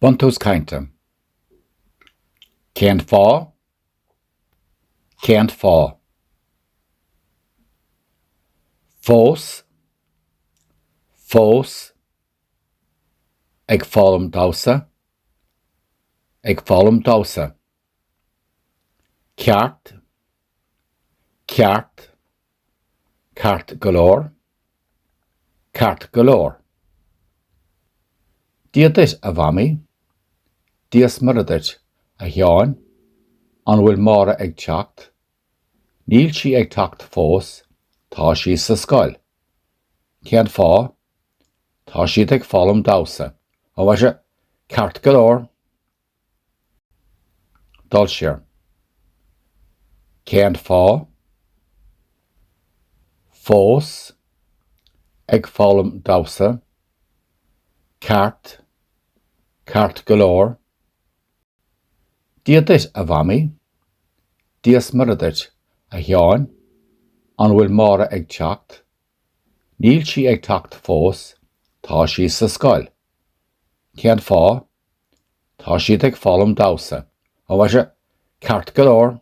Buntús Cainte. Cén fá, cén fá. Fós, fós. Ag fálam dása, ag fálam dása. Ceart, ceart. Ceart galore, ceart galore. Diadit a bhamí, dias muradit a heáin, an bhfuil mára ag teacht, níl si ag teacht fós, tá si sa scoil. Cén fá, tá siad ag fálam dása, a bhaise ceart galore. Dul siar. Cén fá, fós, ag fálam dása, ceart, ceart galore. Diadit a bhamí, dias muradit a heáin, an bhfuil mára ag teacht, níl si ag teacht fós, tá si sa scoil. Cén fá, tá siad ag fálam dása, a bhaise ceart galore.